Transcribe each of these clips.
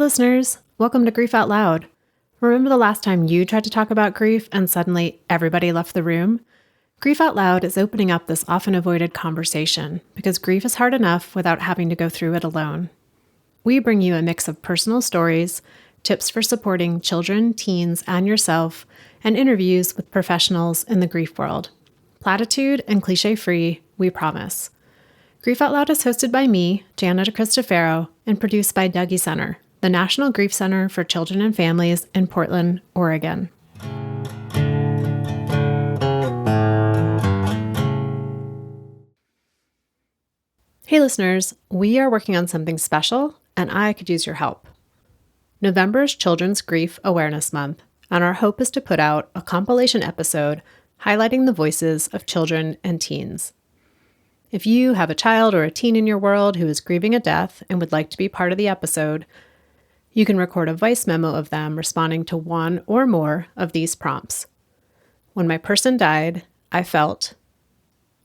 listeners. Welcome to Grief Out Loud. Remember the last time you tried to talk about grief and suddenly everybody left the room? Grief Out Loud is opening up this often avoided conversation because grief is hard enough without having to go through it alone. We bring you a mix of personal stories, tips for supporting children, teens, and yourself, and interviews with professionals in the grief world. Platitude and cliche-free, we promise. Grief Out Loud is hosted by me, Jana Cristofero, and produced by Dougy Center, the National Grief Center for Children and Families in Portland, Oregon. Hey listeners, we are working on something special, and I could use your help. November is Children's Grief Awareness Month, and our hope is to put out a compilation episode highlighting the voices of children and teens. If you have a child or a teen in your world who is grieving a death and would like to be part of the episode, you can record a voice memo of them responding to one or more of these prompts. When my person died, I felt.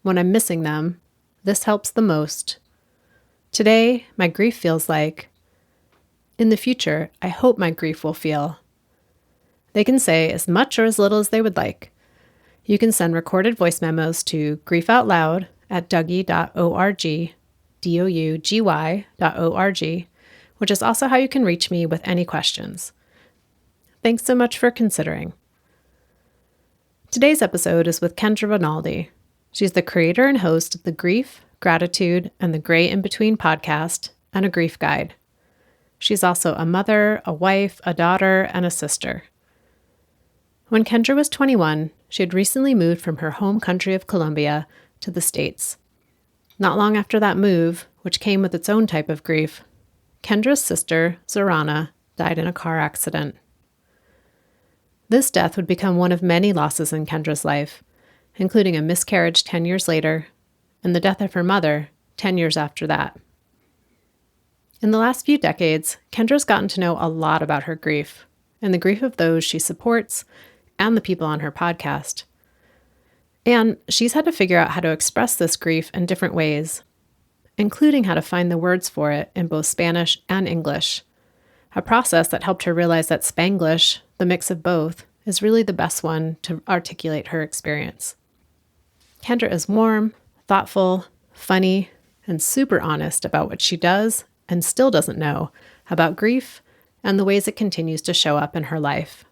When I'm missing them, this helps the most. Today, my grief feels like. In the future, I hope my grief will feel. They can say as much or as little as they would like. You can send recorded voice memos to griefoutloud@dougy.org, dougy.org, which is also how you can reach me with any questions. Thanks so much for considering. Today's episode is with Kendra Rinaldi. She's the creator and host of the Grief, Gratitude, and the Gray in Between podcast and a grief guide. She's also a mother, a wife, a daughter, and a sister. When Kendra was 21, she had recently moved from her home country of Colombia to the States. Not long after that move, which came with its own type of grief, Kendra's sister, Zorana, died in a car accident. This death would become one of many losses in Kendra's life, including a miscarriage 10 years later and the death of her mother 10 years after that. In the last few decades, Kendra's gotten to know a lot about her grief and the grief of those she supports and the people on her podcast. And she's had to figure out how to express this grief in different ways, including how to find the words for it in both Spanish and English, a process that helped her realize that Spanglish, the mix of both, is really the best one to articulate her experience. Kendra is warm, thoughtful, funny, and super honest about what she does and still doesn't know about grief and the ways it continues to show up in her life.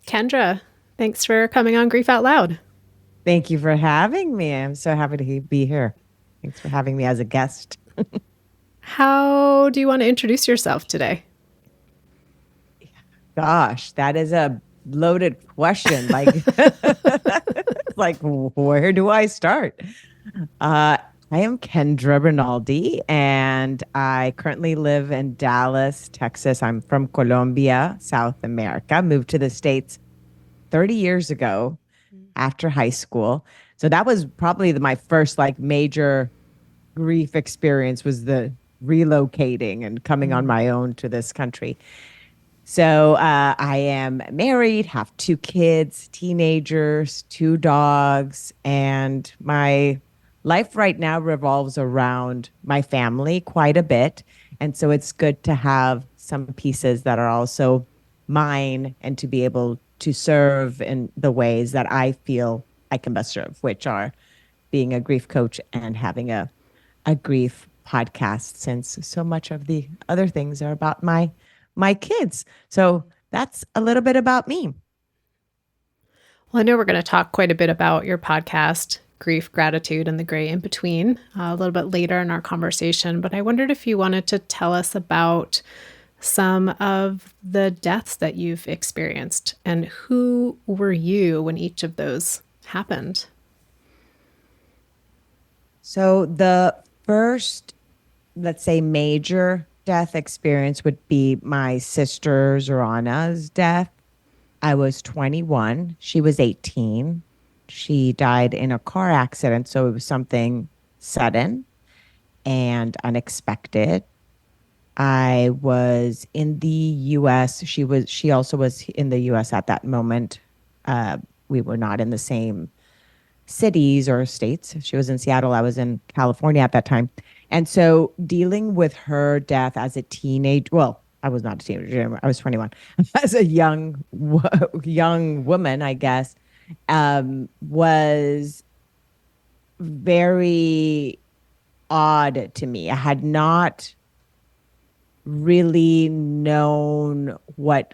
Kendra, thanks for coming on Grief Out Loud. Thank you for having me. I'm so happy to be here. Thanks for having me as a guest. How do you want to introduce yourself today? Gosh, that is a loaded question. Like, where do I start? I am Kendra Rinaldi, and I currently live in Dallas, Texas. I'm from Colombia, South America. Moved to the States 30 years ago after high school. So that was probably my first major grief experience, was the relocating and coming on my own to this country. So I am married, have 2 kids, teenagers, 2 dogs, and my life right now revolves around my family quite a bit. And so it's good to have some pieces that are also mine and to be able to serve in the ways that I feel I can best serve, which are being a grief coach and having a grief podcast, since so much of the other things are about my kids. So that's a little bit about me. Well, I know we're going to talk quite a bit about your podcast, Grief, Gratitude, and the Gray in Between, a little bit later in our conversation, but I wondered if you wanted to tell us about some of the deaths that you've experienced and who were you when each of those happened? So the first, let's say, major death experience would be my sister Zorana's death. I was 21. She was 18. She died in a car accident, so it was something sudden and unexpected. I was in the U.S. She also was in the U.S. at that moment. We were not in the same cities or states. She was in Seattle. I was in California at that time. And so dealing with her death as a teenage, well, I was not a teenager, I was 21, as a young woman, I guess, was very odd to me. I had not really known what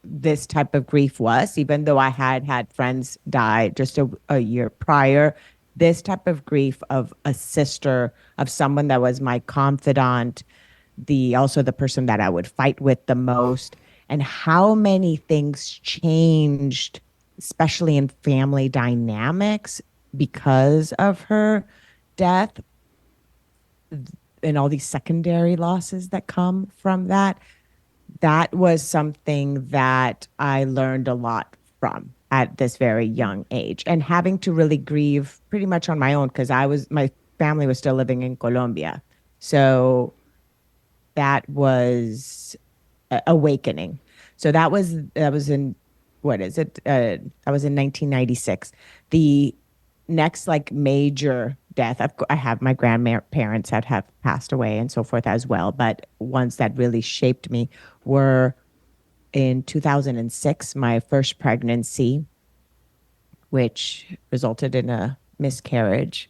this type of grief was, even though I had had friends die just a year prior. This type of grief of a sister, of someone that was my confidant, the also the person that I would fight with the most, and how many things changed, especially in family dynamics because of her death and all these secondary losses that come from that. That was something that I learned a lot from at this very young age, and having to really grieve pretty much on my own because my family was still living in Colombia. So that was awakening. So that was in what is it? That was in 1996. The next like major death. I have my grandparents that have passed away and so forth as well, but ones that really shaped me were in 2006, my first pregnancy, which resulted in a miscarriage.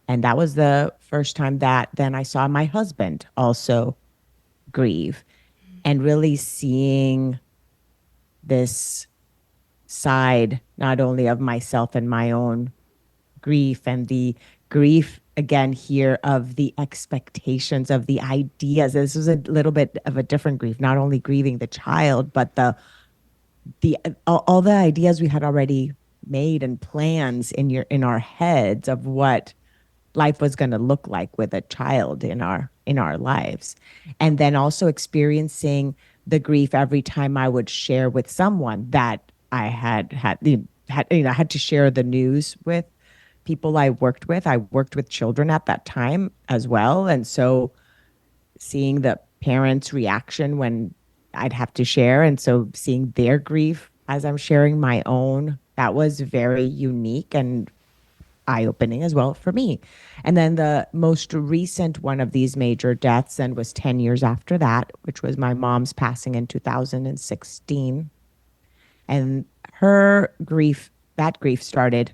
And that was the first time that then I saw my husband also grieve, and really seeing this side not only of myself and my own grief, and the grief again here of the expectations of the ideas. This was a little bit of a different grief, not only grieving the child, but the all the ideas we had already made and plans in our heads of what life was going to look like with a child in our lives. And then also experiencing the grief every time I would share with someone that I had to share the news with people I worked with. I worked with children at that time as well. And so seeing the parents' reaction when I'd have to share, and so seeing their grief as I'm sharing my own, that was very unique and eye-opening as well for me. And then the most recent one of these major deaths and was 10 years after that, which was my mom's passing in 2016. And her grief, that grief started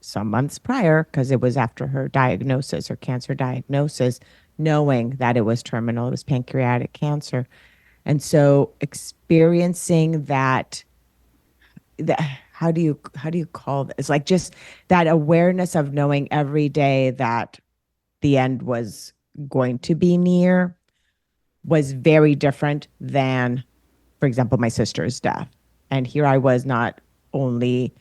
some months prior because it was after her diagnosis, her cancer diagnosis, knowing that it was terminal, it was pancreatic cancer. And so experiencing that, how do you call this? Like just that awareness of knowing every day that the end was going to be near was very different than, for example, my sister's death. And here I was, not only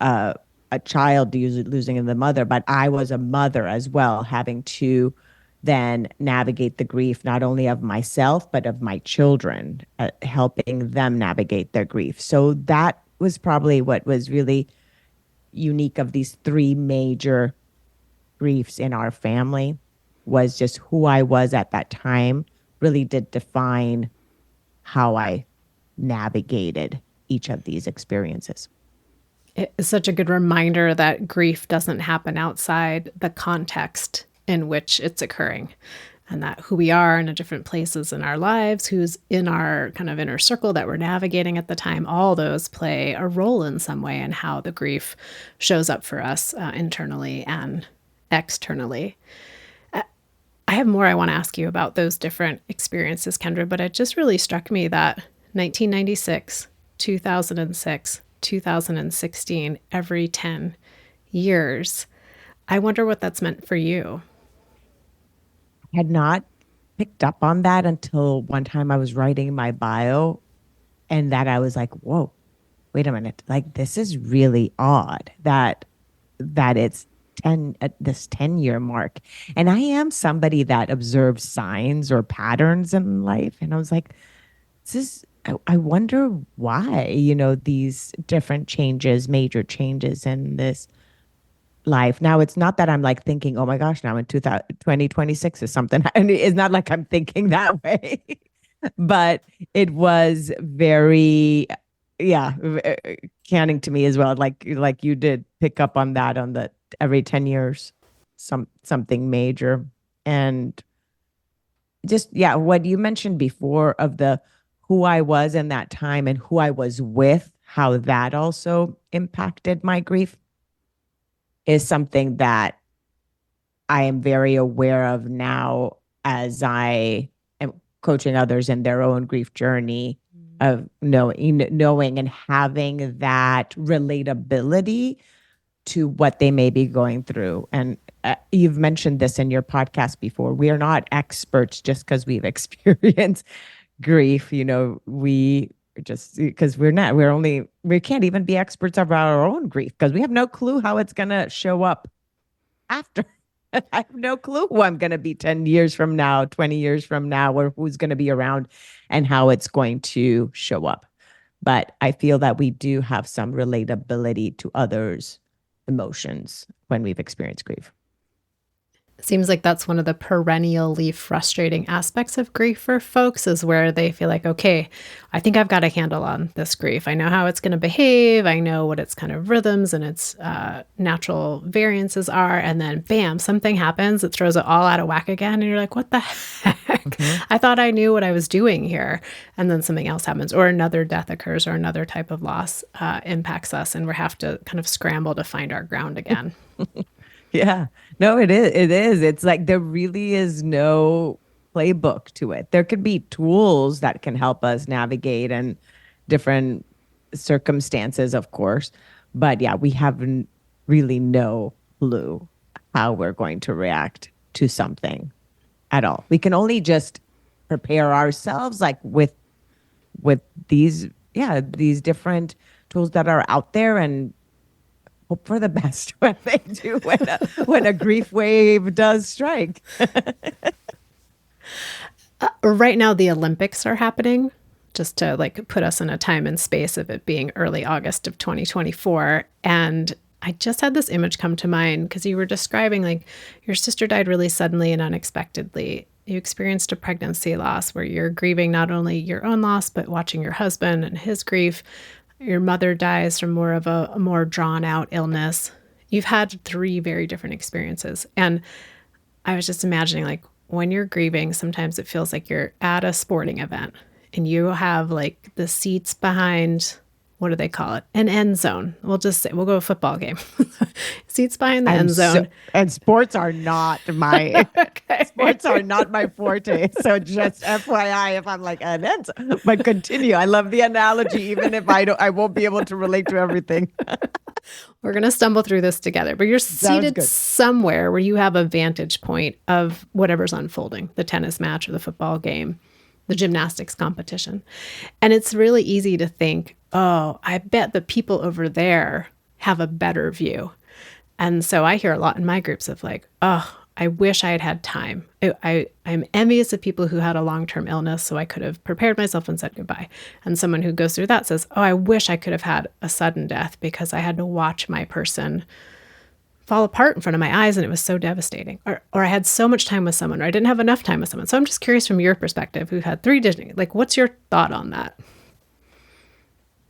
uh, a child losing the mother, but I was a mother as well, having to then navigate the grief not only of myself but of my children, helping them navigate their grief. So that was probably what was really unique of these three major griefs in our family, was just who I was at that time really did define how I navigated each of these experiences. It's such a good reminder that grief doesn't happen outside the context in which it's occurring, and that who we are in a different places in our lives, who's in our kind of inner circle that we're navigating at the time, all those play a role in some way in how the grief shows up for us internally and externally. I have more I want to ask you about those different experiences, Kendra, but it just really struck me that 1996, 2006, 2016, every 10 years. I wonder what that's meant for you. I had not picked up on that until one time I was writing my bio, and that I was like, whoa, wait a minute. Like this is really odd that it's 10 at this 10-year mark. And I am somebody that observes signs or patterns in life. And I was like, this is I wonder why, these different changes, major changes in this life. Now, it's not that I'm like thinking, oh my gosh, now in 2026 is something. And it's not like I'm thinking that way, but it was very, yeah, canning to me as well. Like you did pick up on that, on the every 10 years, something major. And just, yeah, what you mentioned before of the who I was in that time and who I was with, how that also impacted my grief is something that I am very aware of now as I am coaching others in their own grief journey of knowing and having that relatability to what they may be going through. And you've mentioned this in your podcast before. We are not experts just because we've experienced grief. We just because we can't even be experts of our own grief because we have no clue how it's going to show up after. I have no clue who I'm going to be 10 years from now, 20 years from now, or who's going to be around and how it's going to show up. But I feel that we do have some relatability to others' emotions when we've experienced grief. Seems like that's one of the perennially frustrating aspects of grief for folks is where they feel like, okay, I think I've got a handle on this grief. I know how it's going to behave. I know what its kind of rhythms and its natural variances are. And then bam, something happens. It throws it all out of whack again. And you're like, what the heck? Mm-hmm. I thought I knew what I was doing here. And then something else happens or another death occurs or another type of loss impacts us. And we have to kind of scramble to find our ground again. Yeah, no, it is. It is. It's like there really is no playbook to it. There could be tools that can help us navigate and different circumstances, of course. But yeah, we have really no clue how we're going to react to something at all. We can only just prepare ourselves like with these different tools that are out there and hope for the best when they do when a grief wave does strike. Right now, the Olympics are happening, just to like put us in a time and space of it being early August of 2024. And I just had this image come to mind because you were describing like your sister died really suddenly and unexpectedly. You experienced a pregnancy loss where you're grieving not only your own loss, but watching your husband and his grief. Your mother dies from more of a more drawn out illness. You've had 3 very different experiences. And I was just imagining like when you're grieving, sometimes it feels like you're at a sporting event and you have like the seats behind, what do they call it? An end zone. We'll go a football game. Seats behind the end zone. And sports are not my sports are not my forte. So just FYI, if I'm like an end zone, but continue. I love the analogy, even if I won't be able to relate to everything. We're gonna stumble through this together. But you're seated somewhere where you have a vantage point of whatever's unfolding, the tennis match or the football game, the gymnastics competition. And it's really easy to think, oh, I bet the people over there have a better view. And so I hear a lot in my groups of like, oh, I wish I had had time. I'm envious of people who had a long-term illness so I could have prepared myself and said goodbye. And someone who goes through that says, oh, I wish I could have had a sudden death because I had to watch my person fall apart in front of my eyes and it was so devastating. Or I had so much time with someone or I didn't have enough time with someone. So I'm just curious from your perspective, who had 3 different, like what's your thought on that?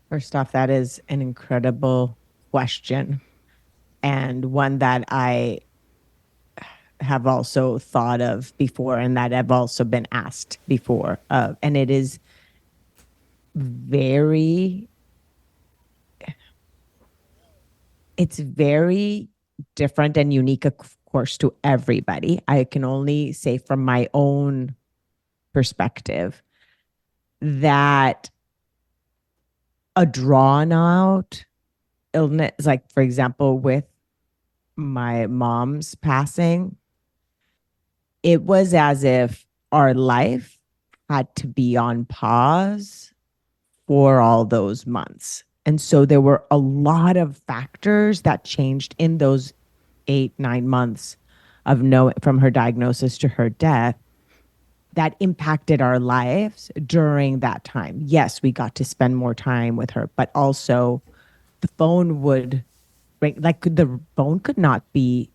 First off, that is an incredible question and one that I have also thought of before and that I've also been asked before. And it is it's very different and unique, of course, to everybody. I can only say from my own perspective that a drawn out illness, like for example, with my mom's passing, it was as if our life had to be on pause for all those months. And so there were a lot of factors that changed in those 8-9 months of from her diagnosis to her death that impacted our lives during that time. Yes, we got to spend more time with her, but also the phone would ring. Like the phone could not be,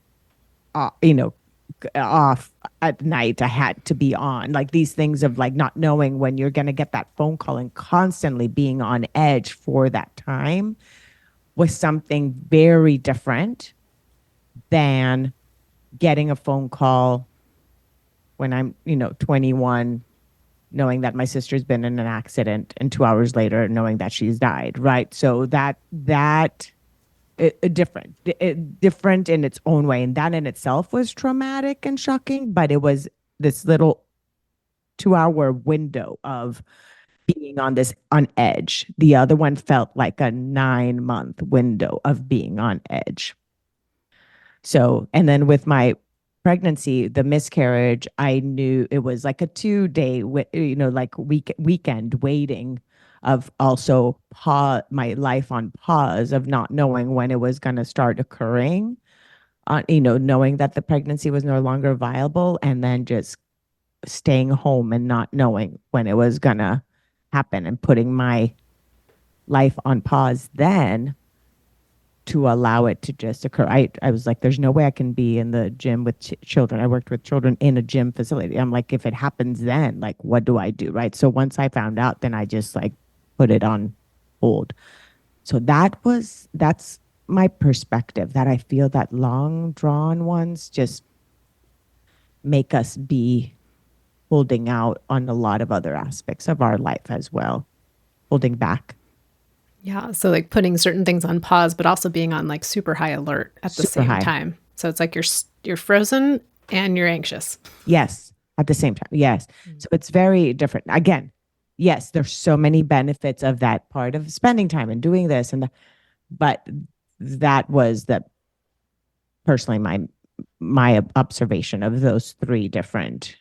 off at night. I had to be on. Like these things of like not knowing when you're going to get that phone call and constantly being on edge for that time was something very different than getting a phone call when I'm, 21, knowing that my sister's been in an accident, and 2 hours later knowing that she's died, right? So different in its own way, and that in itself was traumatic and shocking, but it was this little 2 hour window of being on edge. The other one felt like a 9 month window of being on edge. So, and then with my pregnancy, the miscarriage, I knew it was like a 2 day, like weekend waiting of also my life on pause of not knowing when it was going to start occurring, knowing that the pregnancy was no longer viable, and then just staying home and not knowing when it was going to happen and putting my life on pause then to allow it to just occur. I was like, there's no way I can be in the gym with children. I worked with children in a gym facility. I'm like, if it happens then, like, what do I do? Right. So once I found out, then I just like put it on hold. So that's my perspective, that I feel that long drawn ones just make us be holding out on a lot of other aspects of our life as well, holding back. Yeah. So like putting certain things on pause, but also being on like super high alert at the Super same high. time. So it's like you're frozen and you're anxious. Yes, at the same time. Yes. So it's very different. Again, yes, there's so many benefits of that part of spending time and doing this but that was the personally my observation of those three different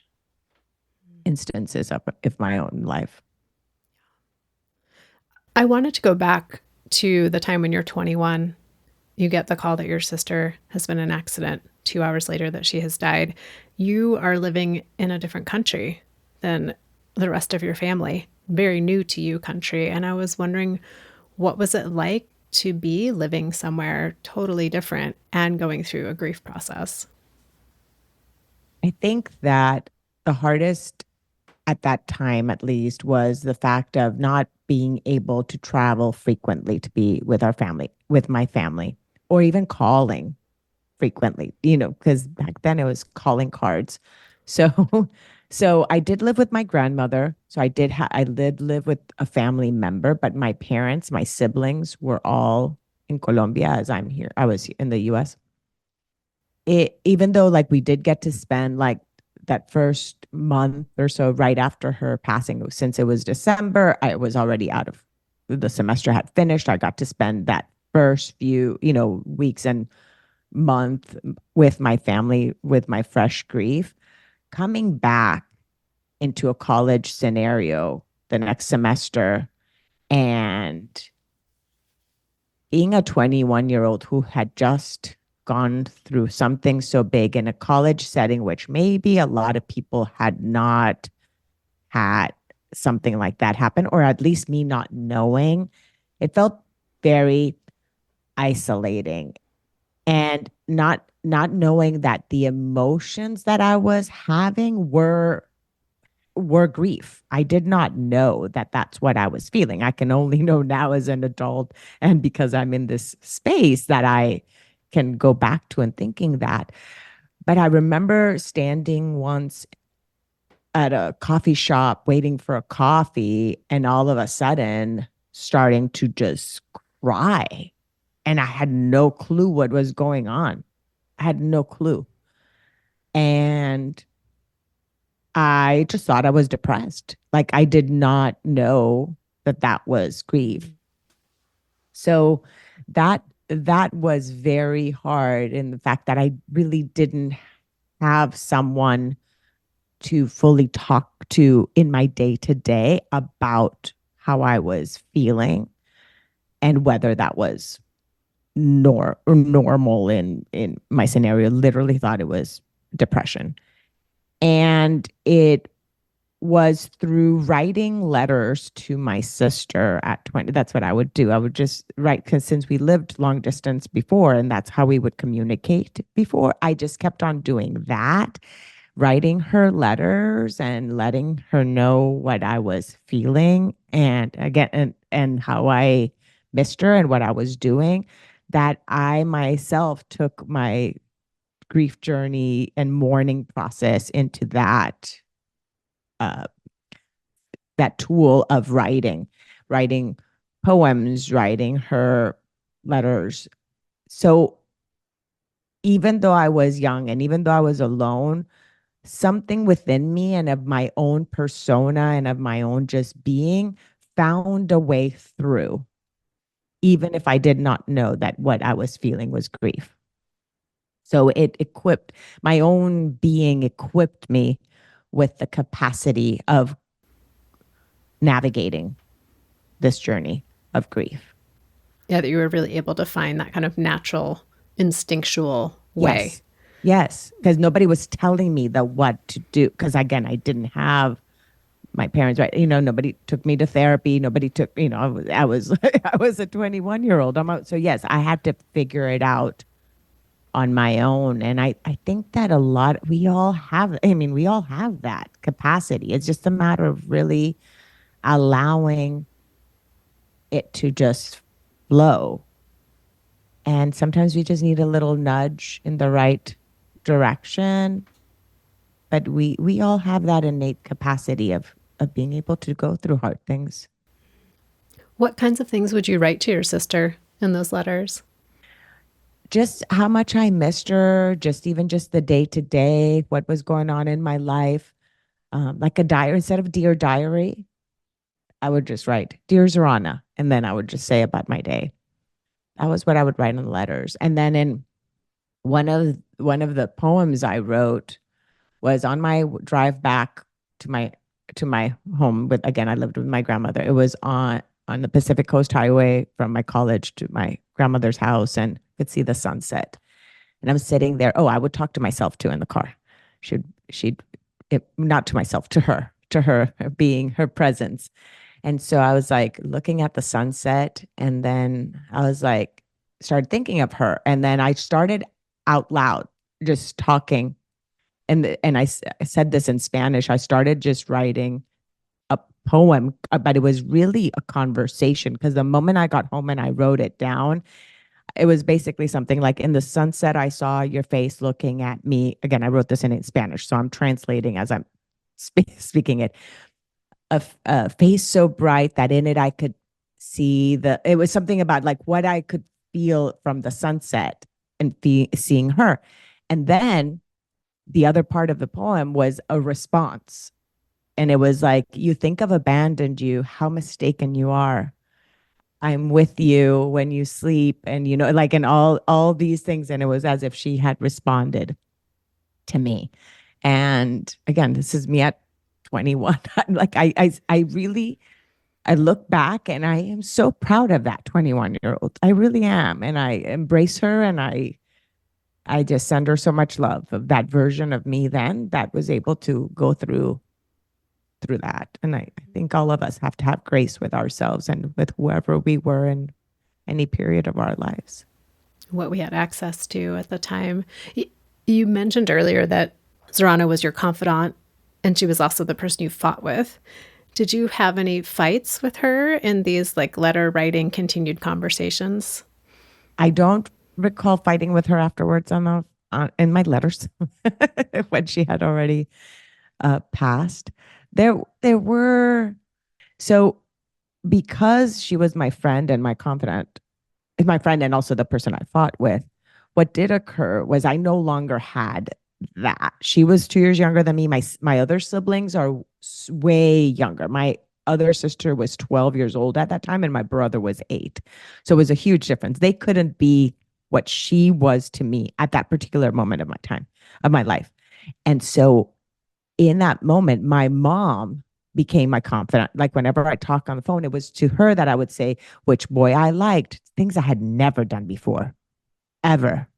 instances of my own life. I wanted to go back to the time when you're 21. You get the call that your sister has been in an accident, 2 hours later that she has died. You are living in a different country than the rest of your family, very new to you country. And I was wondering, what was it like to be living somewhere totally different and going through a grief process? I think that the hardest at that time, at least, was the fact of not being able to travel frequently to be with with my family, or even calling frequently, because back then it was calling cards. So, so I did live with my grandmother. So I did live with a family member, but my parents, my siblings were all in Colombia as I'm here. I was in the US. Even though like we did get to spend like that first month or so right after her passing, since it was December, I was already out of the semester had finished. I got to spend that first few, weeks and month with my family, with my fresh grief. Coming back into a college scenario the next semester and being a 21-year-old who had just gone through something so big in a college setting, which maybe a lot of people had not had something like that happen, or at least me not knowing, it felt very isolating, and not knowing that the emotions that I was having were grief. I did not know that that's what I was feeling. I can only know now as an adult, and because I'm in this space that I can go back to and thinking that. But I remember standing once at a coffee shop waiting for a coffee, and all of a sudden starting to just cry. And I had no clue what was going on. I had no clue. And I just thought I was depressed. Like I did not know that that was grief. So that was very hard in the fact that I really didn't have someone to fully talk to in my day to day about how I was feeling and whether that was normal in my scenario. Literally thought it was depression. And it was through writing letters to my sister at 20. That's what I would do. I would just write, because since we lived long distance before and that's how we would communicate before, I just kept on doing that, writing her letters and letting her know what I was feeling, and again, and how I missed her and what I was doing. That I myself took my grief journey and mourning process into uh, that tool of writing poems, writing her letters. So even though I was young and even though I was alone, something within me and of my own persona and of my own just being found a way through, even if I did not know that what I was feeling was grief. So it equipped my own being, equipped me with the capacity of navigating this journey of grief. Yeah, that you were really able to find that kind of natural, instinctual way. Yes. Yes. Because nobody was telling me the what to do. Because again, I didn't have my parents, right? Nobody took me to therapy. Nobody took, I was I was a 21-year-old. I'm out. So yes, I had to figure it out on my own. And I think that we all have, we all have that capacity. It's just a matter of really allowing it to just flow. And sometimes we just need a little nudge in the right direction. But we all have that innate capacity of being able to go through hard things. What kinds of things would you write to your sister in those letters? Just how much I missed her, just the day to day, what was going on in my life. Like a diary, instead of Dear Diary, I would just write Dear Zorana, and then I would just say about my day. That was what I would write in the letters. And then in one of the poems I wrote was on my drive back to my home. With again, I lived with my grandmother. It was on the Pacific Coast Highway from my college to my grandmother's house, and could see the sunset. And I'm sitting there. Oh, I would talk to myself too in the car. She'd not to myself, to her being her presence. And so I was like looking at the sunset, and then I was like, started thinking of her. And then I started out loud, just talking. And I said this in Spanish. I started just writing a poem, but it was really a conversation because the moment I got home and I wrote it down, it was basically something like, in the sunset, I saw your face looking at me. Again, I wrote this in Spanish, so I'm translating as I'm speaking it. A face so bright that in it I could see it was something about like what I could feel from the sunset and seeing her. And then the other part of the poem was a response. And it was like, you think I've abandoned you, how mistaken you are. I'm with you when you sleep, and like, and all these things. And it was as if she had responded to me. And again, this is me at 21. Like I really, I look back and I am so proud of that 21-year-old. I really am. And I embrace her, and I just send her so much love of that version of me then that was able to go through that. And I think all of us have to have grace with ourselves and with whoever we were in any period of our lives. What we had access to at the time. You mentioned earlier that Zorana was your confidant, and she was also the person you fought with. Did you have any fights with her in these like letter writing continued conversations? I don't recall fighting with her afterwards in my letters when she had already passed. There were, so because she was my friend and my friend and also the person I fought with, what did occur was I no longer had that. She was 2 years younger than me. My other siblings are way younger. My other sister was 12 years old at that time, and my brother was 8. So it was a huge difference. They couldn't be what she was to me at that particular moment of my life. And so in that moment, my mom became my confidant. Like whenever I talk on the phone, it was to her that I would say which boy I liked, things I had never done before, ever.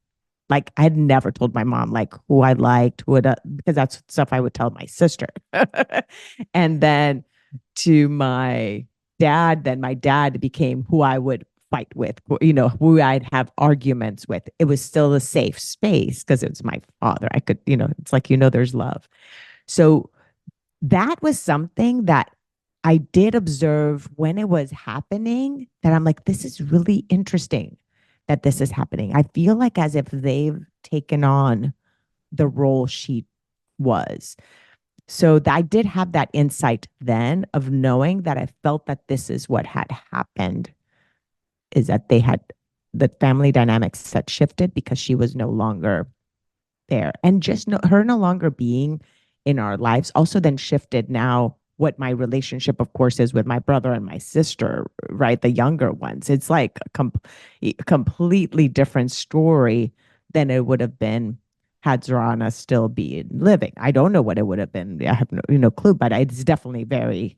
Like I had never told my mom like who I liked, because that's stuff I would tell my sister. And then to my dad, then my dad became who I would fight with, who I'd have arguments with. It was still a safe space because it was my father. I could, it's like, there's love. So that was something that I did observe when it was happening, that I'm like, this is really interesting that this is happening. I feel like as if they've taken on the role she was. So I did have that insight then of knowing that I felt that this is what had happened, is that the family dynamics had shifted because she was no longer there. And just her no longer being in our lives also then shifted now what my relationship, of course, is with my brother and my sister, right? The younger ones. It's like a completely different story than it would have been had Zorana still been living. I don't know what it would have been. I have no clue, but it's definitely very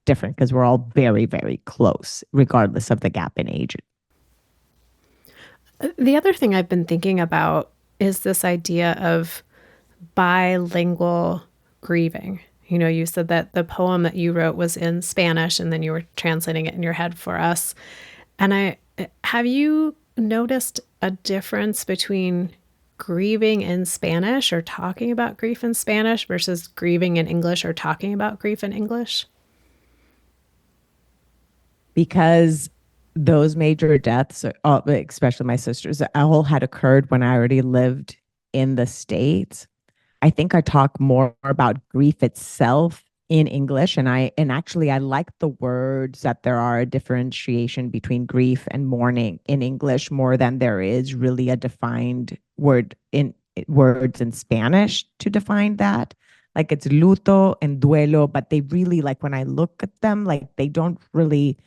different because we're all very, very close, regardless of the gap in age. The other thing I've been thinking about is this idea of bilingual grieving. You know, you said that the poem that you wrote was in Spanish and then you were translating it in your head for us. And have you noticed a difference between grieving in Spanish or talking about grief in Spanish versus grieving in English or talking about grief in English? Because those major deaths, especially my sister's, all had occurred when I already lived in the States. I think I talk more about grief itself in English, and actually I like the words that there are a differentiation between grief and mourning in English more than there is really a defined word in words in Spanish to define that. Like it's luto and duelo, but they really, like when I look at them, like they don't really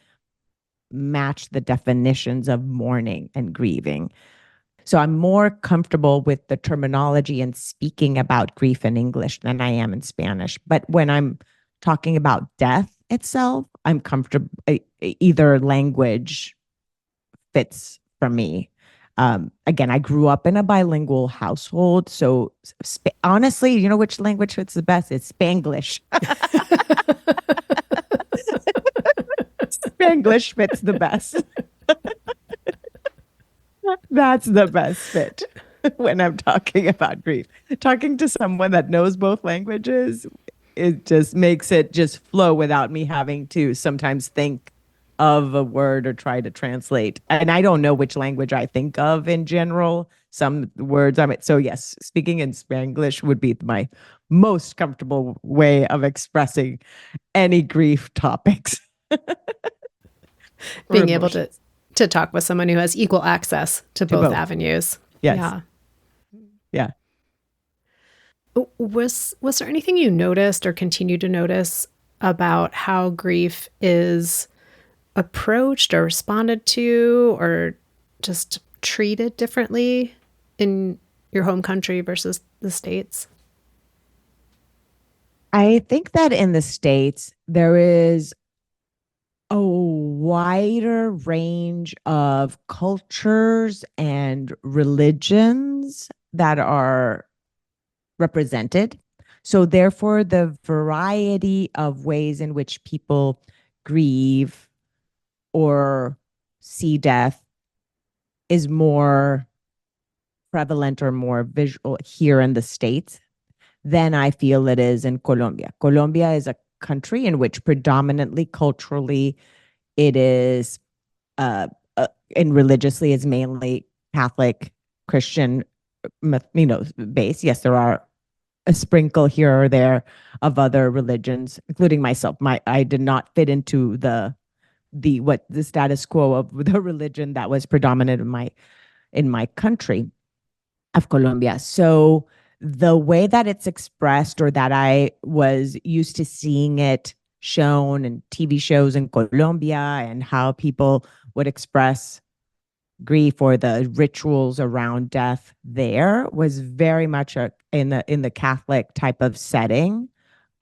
match the definitions of mourning and grieving. So I'm more comfortable with the terminology and speaking about grief in English than I am in Spanish. But when I'm talking about death itself, I'm comfortable. Either language fits for me. Again, I grew up in a bilingual household. So honestly, you know which language fits the best? It's Spanglish. Spanglish fits the best. That's the best fit when I'm talking about grief. Talking to someone that knows both languages, it just makes it just flow without me having to sometimes think of a word or try to translate. And I don't know which language I think of in general. Some words so yes, speaking in Spanglish would be my most comfortable way of expressing any grief topics. Being able to talk with someone who has equal access to both avenues. Yes. Yeah. Yeah. Was there anything you noticed or continue to notice about how grief is approached or responded to or just treated differently in your home country versus the States? I think that in the States, there is a wider range of cultures and religions that are represented. So, therefore, the variety of ways in which people grieve or see death is more prevalent or more visual here in the States than I feel it is in Colombia. Colombia is a country in which predominantly culturally it is and religiously is mainly Catholic, Christian, based. Yes, there are a sprinkle here or there of other religions, including myself. I did not fit into the status quo of the religion that was predominant in my country of Colombia. So the way that it's expressed, or that I was used to seeing it shown in TV shows in Colombia, and how people would express grief or the rituals around death there, was very much in the Catholic type of setting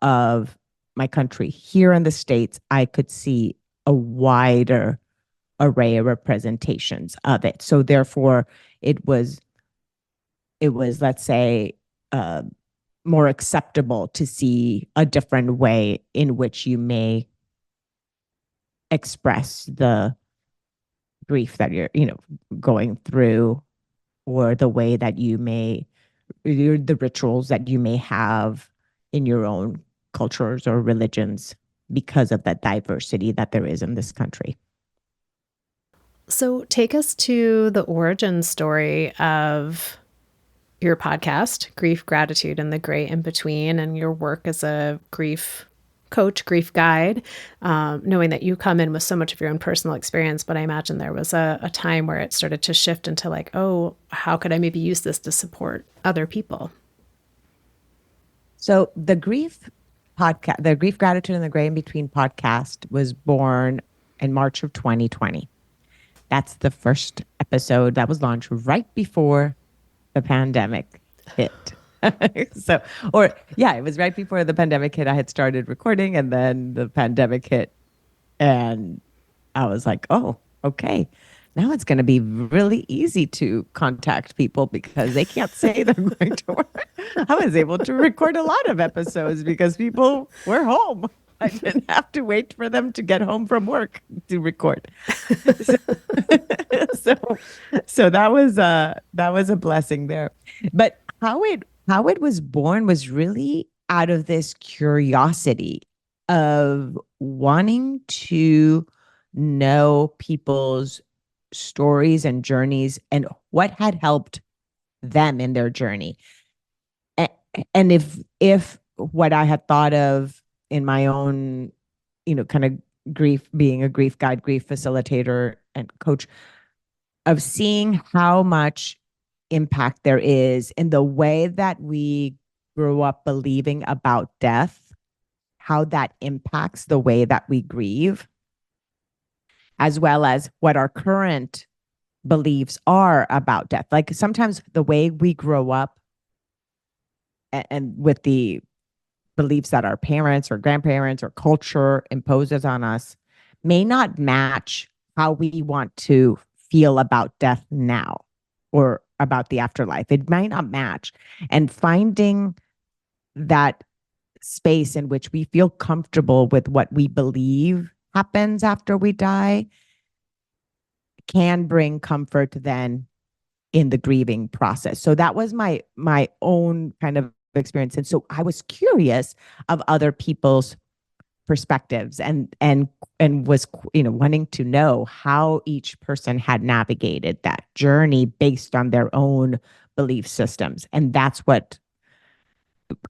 of my country. Here in the States, I could see a wider array of representations of it. So therefore, it was, let's say, uh, more acceptable to see a different way in which you may express the grief that you're, going through, or the way that you may, the rituals that you may have in your own cultures or religions, because of that diversity that there is in this country. So take us to the origin story of your podcast, Grief, Gratitude, and the Great in Between, and your work as a grief coach, grief guide, knowing that you come in with so much of your own personal experience. But I imagine there was a time where it started to shift into like, oh, how could I maybe use this to support other people? So the grief podcast, the Grief, Gratitude, and the Gray in Between podcast was born in March of 2020. That's the first episode that was launched right before the pandemic hit. So, or yeah, it was right before the pandemic hit. I had started recording and then the pandemic hit. And I was like, oh, okay. Now it's going to be really easy to contact people because they can't say they're going to work. I was able to record a lot of episodes because people were home. I didn't have to wait for them to get home from work to record. So, so, so that was a blessing there. But how it was born was really out of this curiosity of wanting to know people's stories and journeys and what had helped them in their journey. And if what I had thought of in my own, kind of grief, being a grief guide, grief facilitator and coach, of seeing how much impact there is in the way that we grew up believing about death, how that impacts the way that we grieve, as well as what our current beliefs are about death. Like sometimes the way we grow up and with the beliefs that our parents or grandparents or culture imposes on us may not match how we want to feel about death now or about the afterlife. It might not match. And finding that space in which we feel comfortable with what we believe happens after we die can bring comfort then in the grieving process. So that was my own kind of experience. And so I was curious of other people's perspectives and was wanting to know how each person had navigated that journey based on their own belief systems. And that's what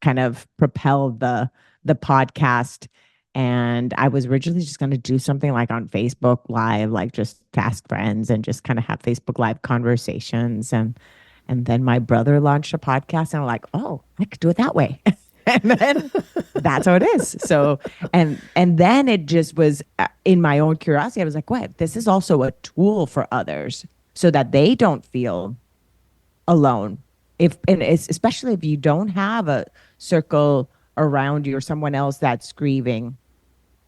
kind of propelled the podcast. And I was originally just going to do something like on Facebook Live, like just to ask friends and just kind of have Facebook Live conversations. And then my brother launched a podcast, and I'm like, oh, I could do it that way. And then that's how it is. So, and then it just was in my own curiosity. I was like, what? This is also a tool for others so that they don't feel alone. And it's, especially if you don't have a circle around you or someone else that's grieving,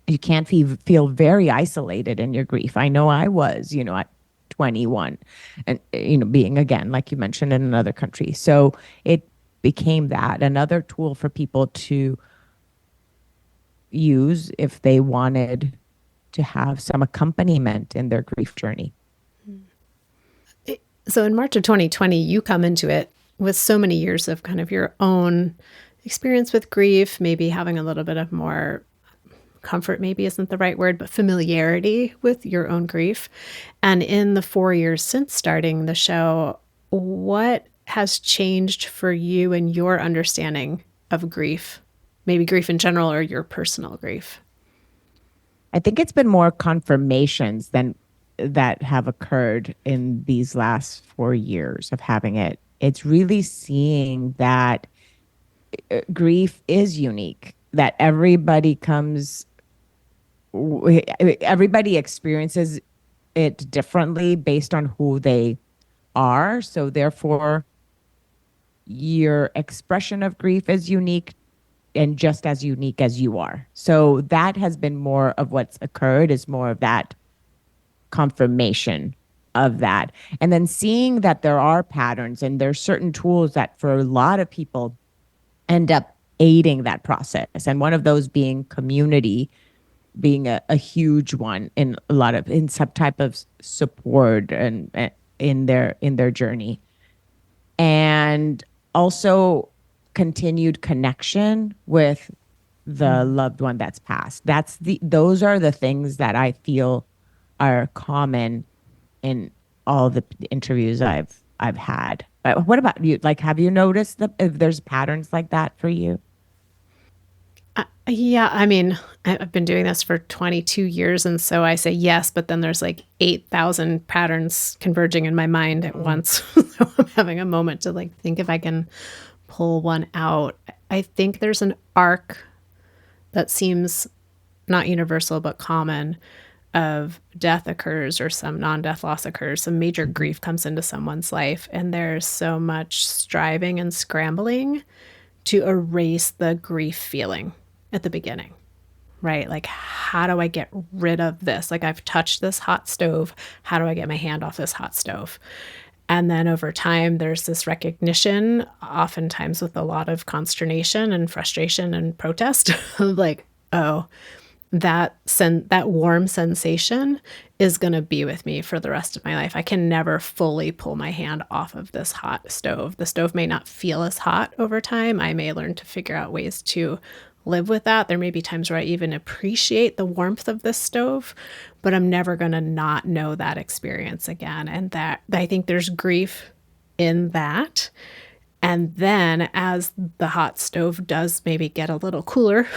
you can't feel very isolated in your grief. I know I was, at 21 and, being again, like you mentioned, in another country. So it became that another tool for people to use if they wanted to have some accompaniment in their grief journey. So in March of 2020, you come into it with so many years of kind of your own experience with grief, maybe having a little bit of more comfort, maybe isn't the right word, but familiarity with your own grief. And in the 4 years since starting the show, what has changed for you and your understanding of grief, maybe grief in general or your personal grief? I think it's been more confirmations than that have occurred in these last 4 years of having it. It's really seeing that grief is unique, that everybody experiences it differently based on who they are. So therefore, your expression of grief is unique and just as unique as you are. So that has been more of what's occurred, is more of that confirmation of that. And then seeing that there are patterns and there's certain tools that for a lot of people end up aiding that process. And one of those being community, being a huge one in some type of support and in their journey. And also continued connection with the loved one that's passed. Those are the things that I feel are common in all the interviews I've had. But what about you? Like, have you noticed if there's patterns like that for you? Yeah, I mean, I've been doing this for 22 years, and so I say yes, but then there's like 8,000 patterns converging in my mind at Mm. once. So I'm having a moment to like think if I can pull one out. I think there's an arc that seems not universal but common of death occurs or some non-death loss occurs, some major Mhm. grief comes into someone's life, and there's so much striving and scrambling to erase the grief feeling at the beginning, right? Like, how do I get rid of this? Like, I've touched this hot stove. How do I get my hand off this hot stove? And then over time, there's this recognition, oftentimes with a lot of consternation and frustration and protest, like, oh, that warm sensation is going to be with me for the rest of my life. I can never fully pull my hand off of this hot stove. The stove may not feel as hot over time. I may learn to figure out ways to live with that. There may be times where I even appreciate the warmth of this stove, but I'm never going to not know that experience again. And that I think there's grief in that. And then as the hot stove does maybe get a little cooler,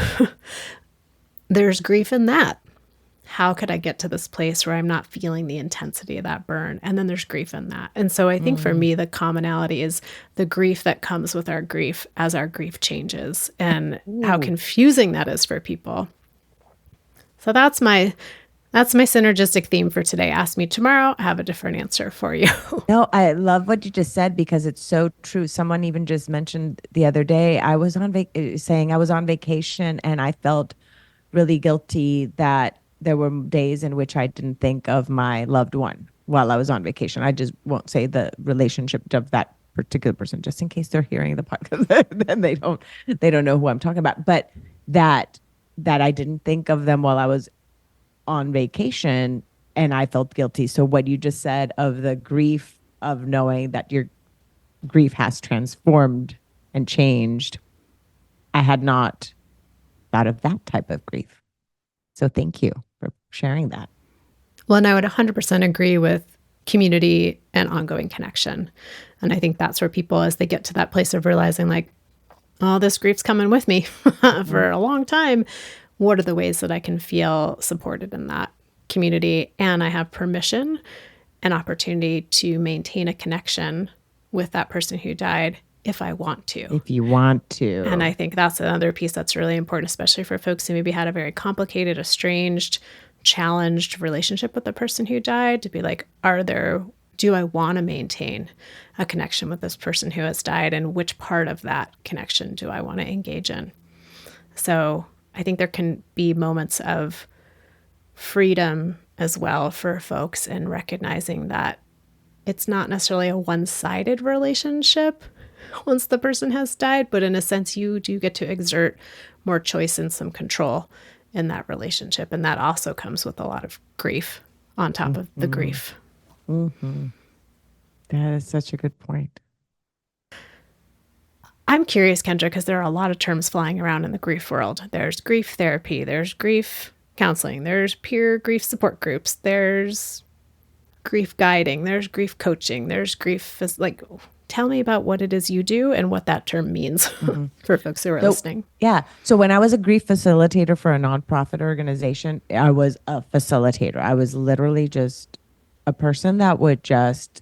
there's grief in that. How could I get to this place where I'm not feeling the intensity of that burn? And then there's grief in that. And so I think for Mm. me, the commonality is the grief that comes with our grief as our grief changes and how Ooh. confusing that is for people. So that's my synergistic theme for today. Ask me tomorrow, I have a different answer for you. No, I love what you just said because it's so true. Someone even just mentioned the other day, I was on saying I was on vacation and I felt really guilty that there were days in which I didn't think of my loved one while I was on vacation. I just won't say the relationship of that particular person, just in case they're hearing the podcast, then they don't know who I'm talking about. But that that I didn't think of them while I was on vacation and I felt guilty. So what you just said of the grief of knowing that your grief has transformed and changed, I had not thought of that type of grief. So thank you for sharing that. Well, and I would 100% agree with community and ongoing connection. And I think that's where people, as they get to that place of realizing, like, oh, this grief's coming with me Mm. for a long time. What are the ways that I can feel supported in that community? And I have permission and opportunity to maintain a connection with that person who died if I want to. If you want And to. I think that's another piece that's really important, especially for folks who maybe had a very complicated, estranged, challenged relationship with the person who died, to be like, do I want to maintain a connection with this person who has died? And which part of that connection do I want to engage in? So I think there can be moments of freedom as well for folks in recognizing that it's not necessarily a one-sided relationship once the person has died, but in a sense, you do get to exert more choice and some control in that relationship. And that also comes with a lot of grief on top of the Mm-hmm. grief. Mm-hmm. That is such a good point. I'm curious, Kendra, because there are a lot of terms flying around in the grief world. There's grief therapy, there's grief counseling, there's peer grief support groups, there's grief guiding, there's grief coaching, there's grief, like, tell me about what it is you do and what that term means Mhm. for folks who are So, listening. yeah. So when I was a grief facilitator for a nonprofit organization, I was a facilitator. I was literally just a person that would just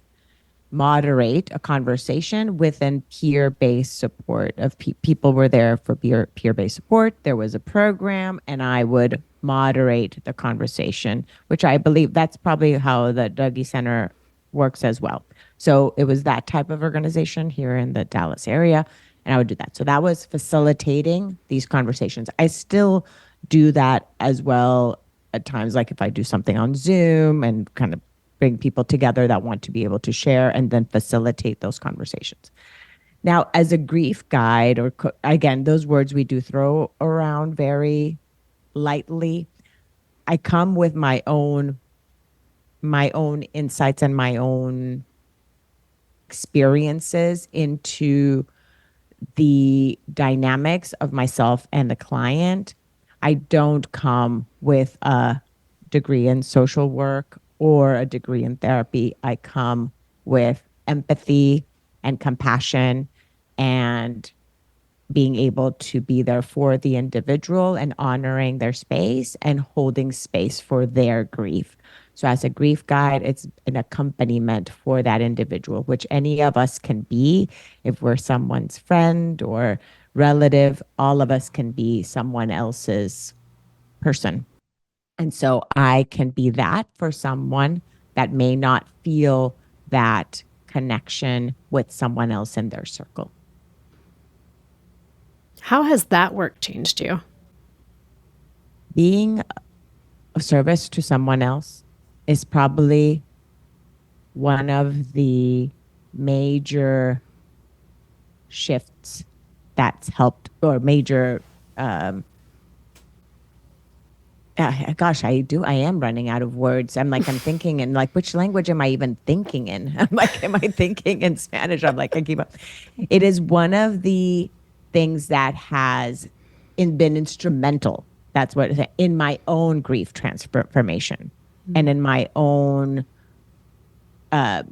moderate a conversation within peer-based support of people were there for peer-based support. There was a program and I would moderate the conversation, which I believe that's probably how the Dougie Center works as well. So it was that type of organization here in the Dallas area. And I would do that. So that was facilitating these conversations. I still do that as well at times, like if I do something on Zoom and kind of bring people together that want to be able to share and then facilitate those conversations. Now, as a grief guide, or again, those words we do throw around very lightly. I come with my own insights and my own experiences into the dynamics of myself and the client. I don't come with a degree in social work or a degree in therapy. I come with empathy and compassion and being able to be there for the individual and honoring their space and holding space for their grief. So as a grief guide, it's an accompaniment for that individual, which any of us can be. If we're someone's friend or relative, all of us can be someone else's person. And so I can be that for someone that may not feel that connection with someone else in their circle. How has that work changed you? Being of service to someone else is probably one of the major shifts that's helped, or major gosh, I am running out of words. I'm thinking in which language am I even thinking in? I'm like, am I thinking in Spanish? I'm like, I keep up. It is one of the things that has been instrumental. That's what in my own grief transformation and in my own, I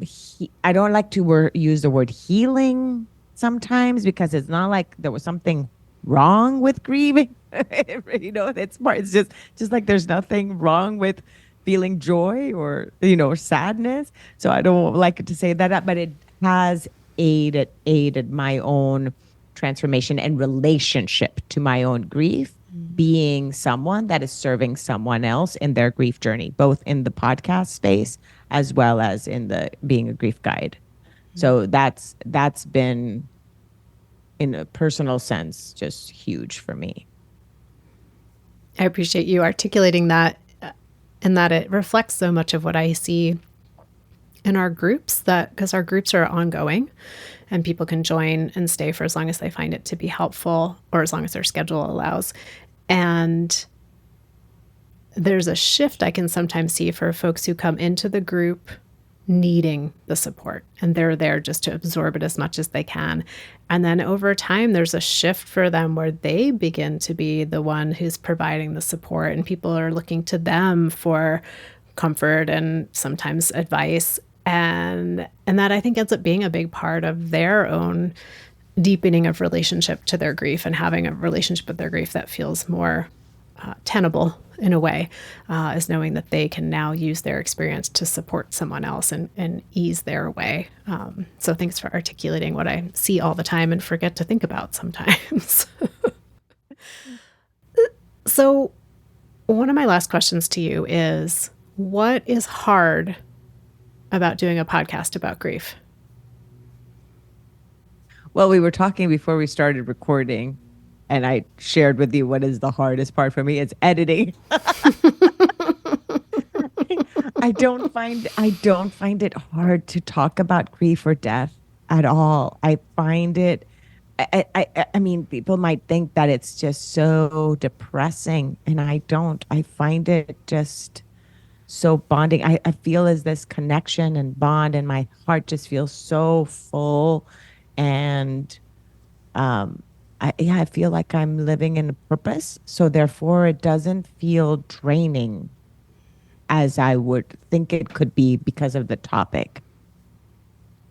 don't like to use the word healing sometimes because it's not like there was something wrong with grieving. It's just like there's nothing wrong with feeling joy or sadness. So I don't like to say that, but it has aided my own transformation and relationship to my own grief, being someone that is serving someone else in their grief journey, both in the podcast space as well as in the being a grief guide. So that's been, in a personal sense, just huge for me. I appreciate you articulating that, and that it reflects so much of what I see in our groups, that because our groups are ongoing and people can join and stay for as long as they find it to be helpful or as long as their schedule allows. And there's a shift I can sometimes see for folks who come into the group needing the support and they're there just to absorb it as much as they can. And then over time, there's a shift for them where they begin to be the one who's providing the support and people are looking to them for comfort and sometimes advice. And that I think ends up being a big part of their own deepening of relationship to their grief and having a relationship with their grief that feels more tenable in a way, is knowing that they can now use their experience to support someone else and ease their way. So thanks for articulating what I see all the time and forget to think about sometimes. So one of my last questions to you is, what is hard about doing a podcast about grief? Well, we were talking before we started recording, and I shared with you what is the hardest part for me. It's editing. I don't find it hard to talk about grief or death at all. I find it. I mean, people might think that it's just so depressing, and I don't. I find it just so bonding. I feel as this connection and bond, and my heart just feels so full, and I feel like I'm living in a purpose. So therefore, it doesn't feel draining as I would think it could be because of the topic.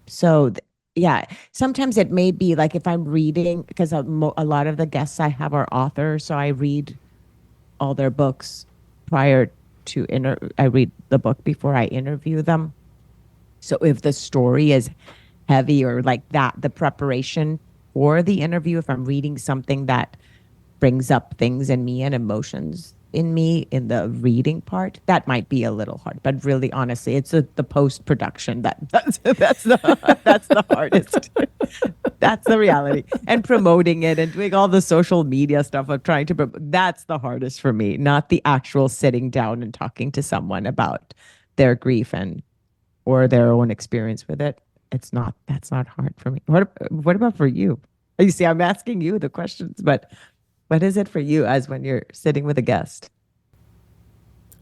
So yeah, sometimes it may be like if I'm reading, because a lot of the guests I have are authors, so I read all their books prior to I read the book before I interview them. So if the story is heavy or like that, the preparation for the interview, if I'm reading something that brings up things in me and emotions in me in the reading part, that might be a little hard. But really, honestly, it's the post-production that's the hardest. That's the reality. And promoting it and doing all the social media stuff of trying to, that's the hardest for me, not the actual sitting down and talking to someone about their grief or their own experience with it. That's not hard for me. What about for you? You see, I'm asking you the questions, but what is it for you as when you're sitting with a guest?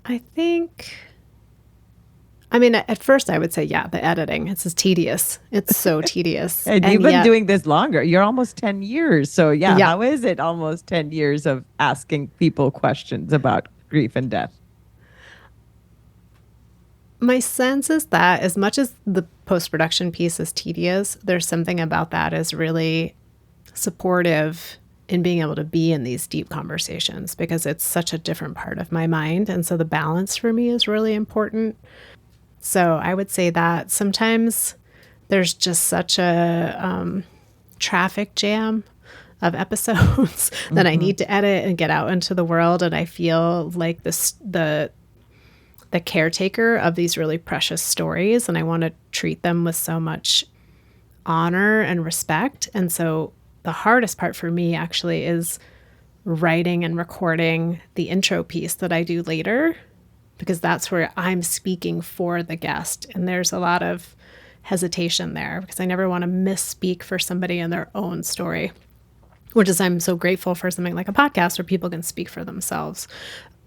I mean, at first I would say, yeah, the editing. It's just tedious. It's so tedious. And you've been doing this longer. You're almost 10 years. So yeah, how is it almost 10 years of asking people questions about grief and death? My sense is that as much as the post-production piece is tedious, there's something about that is really supportive in being able to be in these deep conversations because it's such a different part of my mind. And so the balance for me is really important. So I would say that sometimes there's just such a traffic jam of episodes that I Mm-hmm. need to edit and get out into the world. And I feel like the caretaker of these really precious stories. And I want to treat them with so much honor and respect. And so the hardest part for me actually is writing and recording the intro piece that I do later, because that's where I'm speaking for the guest. And there's a lot of hesitation there because I never want to misspeak for somebody in their own story, which is I'm so grateful for something like a podcast where people can speak for themselves.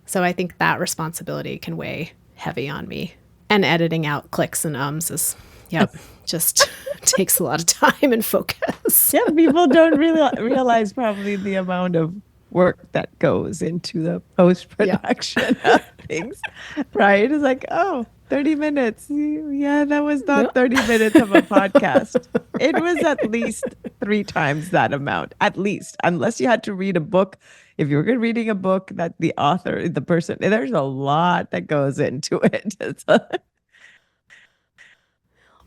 So I think that responsibility can weigh heavy on me. And editing out clicks and ums is, yep, just takes a lot of time and focus. Yeah, people don't really realize probably the amount of work that goes into the post Yeah. production of things, right? It's like, oh, 30 minutes. Yeah, that was Yeah. not 30 minutes of a podcast. It was Right. at least three times that amount, at least, unless you had to read a book. If you were reading a book that the author, the person, there's a lot that goes into it.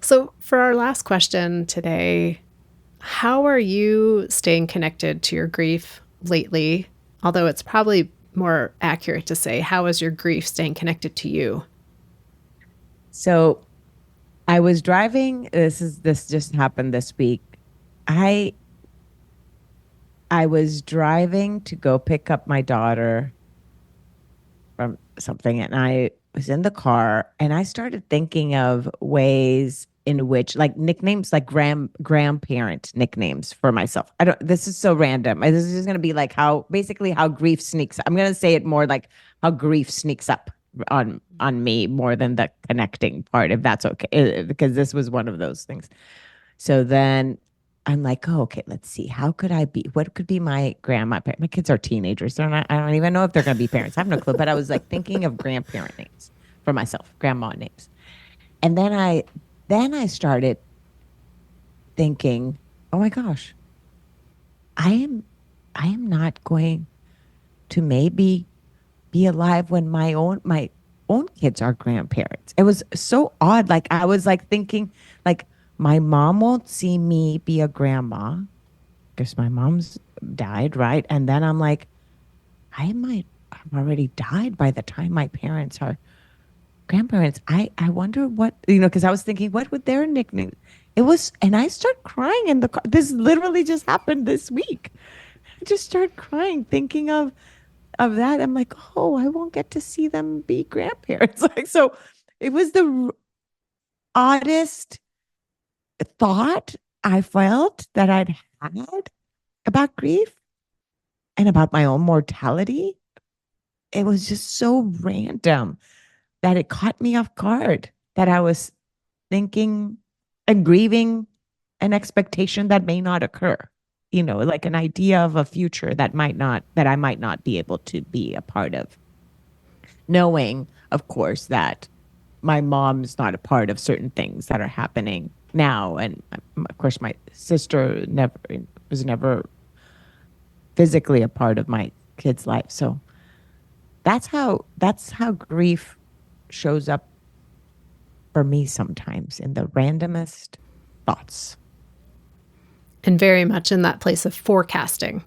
So, for our last question today, how are you staying connected to your grief lately? Although it's probably more accurate to say, how is your grief staying connected to you? So I was driving. This just happened this week. I I was driving to go pick up my daughter from something, and I was in the car, and I started thinking of ways in which, like, nicknames, like grandparent nicknames for myself. I don't. This is so random. This is just gonna be like how basically how grief sneaks. I'm gonna say it more like how grief sneaks up on me more than the connecting part, if that's okay, because this was one of those things. So then I'm like, oh, okay, let's see. How could I be? What could be my grandma? My kids are teenagers. They're not, I don't even know if they're going to be parents. I have no clue. But I was like thinking of grandparent names for myself, grandma names. And then I started thinking, oh my gosh, I am, I am not going to maybe be alive when my own kids are grandparents. It was so odd. Like I was like thinking, like my mom won't see me be a grandma because my mom's died, right? And then I'm like, I might have already died by the time my parents are grandparents. I wonder what, because I was thinking, what would their nickname? It was, and I start crying in the car. This literally just happened this week. I just start crying thinking of that. I'm like, oh, I won't get to see them be grandparents. Like, so it was the oddest thought I felt that I'd had about grief and about my own mortality. It was just so random that it caught me off guard that I was thinking and grieving an expectation that may not occur. Like an idea of a future that I might not be able to be a part of. Knowing, of course, that my mom's not a part of certain things that are happening now. And of course, my sister was never physically a part of my kid's life. So that's how grief shows up for me sometimes in the randomest thoughts. And very much in that place of forecasting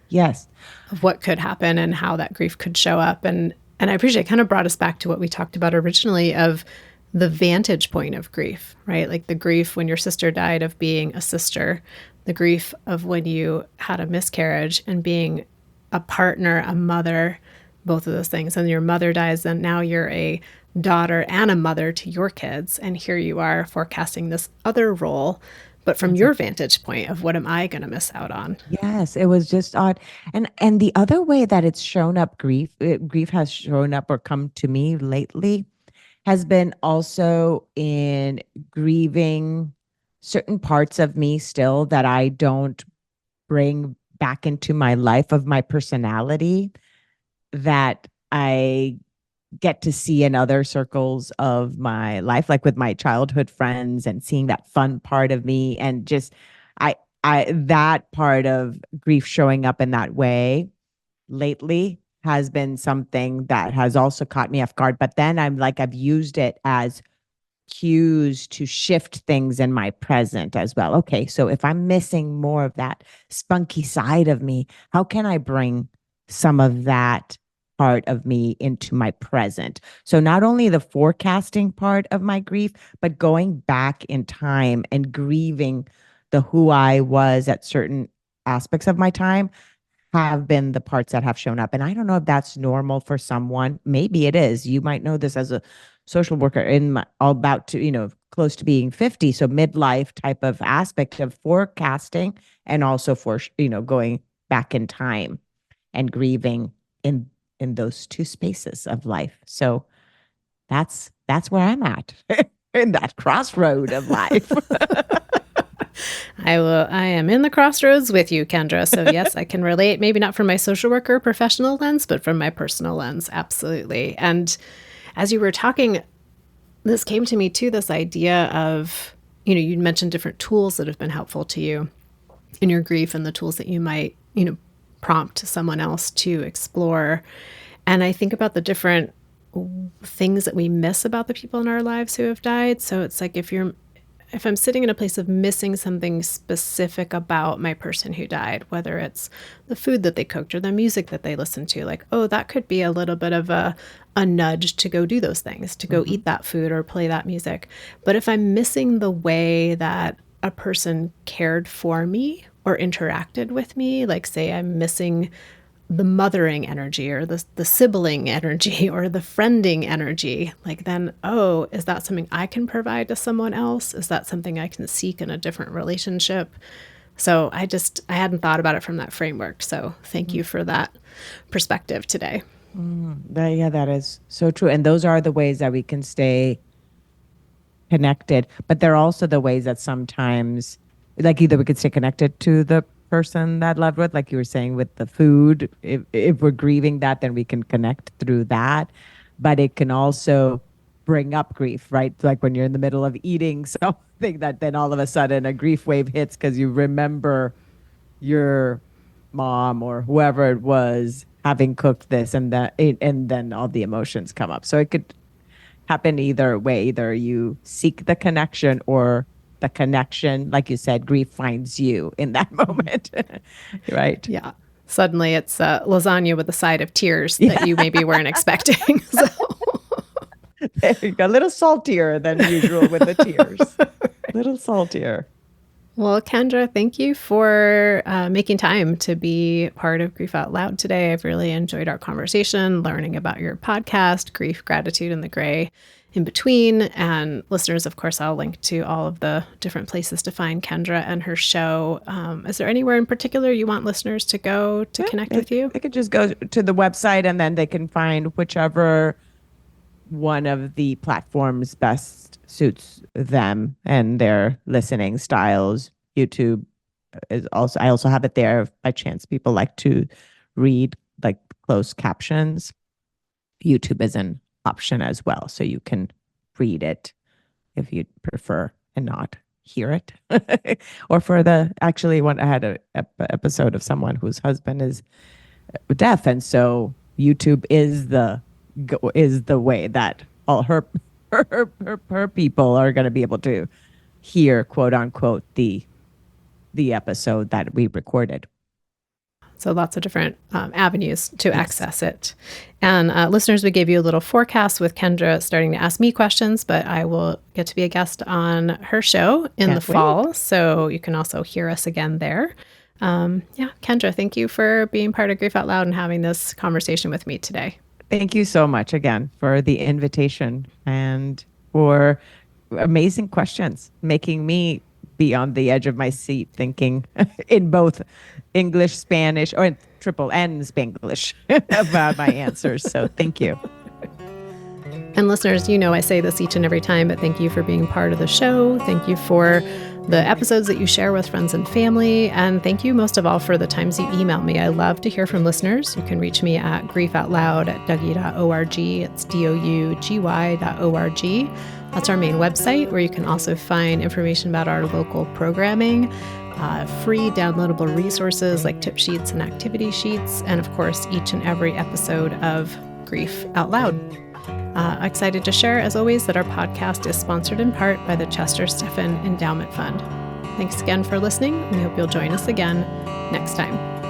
Yes. of what could happen and how that grief could show up. And I appreciate it kind of brought us back to what we talked about originally of the vantage point of grief, right? Like the grief when your sister died of being a sister, the grief of when you had a miscarriage and being a partner, a mother, both of those things. And your mother dies, and now you're a daughter and a mother to your kids. And here you are forecasting this other role, but from your vantage point of what am I going to miss out on? Yes, it was just odd. And the other way that it's shown up, grief has shown up or come to me lately has been also in grieving certain parts of me still that I don't bring back into my life of my personality that I get to see in other circles of my life, like with my childhood friends and seeing that fun part of me. And just, I, that part of grief showing up in that way lately has been something that has also caught me off guard. But then I'm like, I've used it as cues to shift things in my present as well. Okay, so if I'm missing more of that spunky side of me, how can I bring some of that part of me into my present? So not only the forecasting part of my grief, but going back in time and grieving the who I was at certain aspects of my time have been the parts that have shown up. And I don't know if that's normal for someone. Maybe it is. You might know this as a social worker in my, all about to, close to being 50. So midlife type of aspect of forecasting and also for, going back in time and grieving in those two spaces of life. So that's where I'm at in that crossroad of life. I am in the crossroads with you, Kendra. So yes, I can relate, maybe not from my social worker professional lens, but from my personal lens. Absolutely. And as you were talking, this came to me too, this idea of, you mentioned different tools that have been helpful to you in your grief and the tools that you might, prompt someone else to explore. And I think about the different things that we miss about the people in our lives who have died. So it's like if I'm sitting in a place of missing something specific about my person who died, whether it's the food that they cooked or the music that they listened to, like, oh, that could be a little bit of a nudge to go do those things, to go eat that food or play that music. But if I'm missing the way that a person cared for me or interacted with me, like say I'm missing the mothering energy or the sibling energy or the friending energy, like then, oh, is that something I can provide to someone else? Is that something I can seek in a different relationship? So I hadn't thought about it from that framework. So thank you for that perspective today. That is so true. And those are the ways that we can stay connected, but they're also the ways that sometimes, like either we could stay connected to the person that loved with, like you were saying with the food. If we're grieving that, then we can connect through that. But it can also bring up grief, right? Like when you're in the middle of eating something that then all of a sudden a grief wave hits because you remember your mom or whoever it was having cooked this and that, and then all the emotions come up. So it could happen either way. Either you seek the connection or the connection, like you said, grief finds you in that moment. Right? Yeah. Suddenly it's lasagna with a side of tears that you maybe weren't expecting. So. There you go. A little saltier than usual with the tears. A little saltier. Well, Kendra, thank you for making time to be part of Grief Out Loud today. I've really enjoyed our conversation, learning about your podcast, Grief, Gratitude, and the Gray in Between. And listeners, of course, I'll link to all of the different places to find Kendra and her show. Is there anywhere in particular you want listeners to go to connect with you? They could just go to the website and then they can find whichever one of the platforms best suits them and their listening styles. YouTube is also, I also have it there if by chance people like to read like closed captions. YouTube is an option as well, so you can read it if you prefer and not hear it. Or for the, actually one, I had an episode of someone whose husband is deaf, and so YouTube is the way that all her people are going to be able to hear, quote unquote, the episode that we recorded. So lots of different avenues to access it. And listeners, we gave you a little forecast with Kendra starting to ask me questions, but I will get to be a guest on her show in the fall. So you can also hear us again there. Kendra, thank you for being part of Grief Out Loud and having this conversation with me today. Thank you so much again for the invitation and for amazing questions, making me be on the edge of my seat thinking in both English, Spanish, or in triple and Spanglish about my answers. So thank you. And listeners, I say this each and every time, but thank you for being part of the show. Thank you for the episodes that you share with friends and family, and thank you most of all for the times you email me. I love to hear from listeners. You can reach me at griefoutloud@dougy.org. It's dougy.org. That's our main website, where you can also find information about our local programming, free downloadable resources like tip sheets and activity sheets, and of course, each and every episode of Grief Out Loud. Excited to share, as always, that our podcast is sponsored in part by the Chester Stephan Endowment Fund. Thanks again for listening. We hope you'll join us again next time.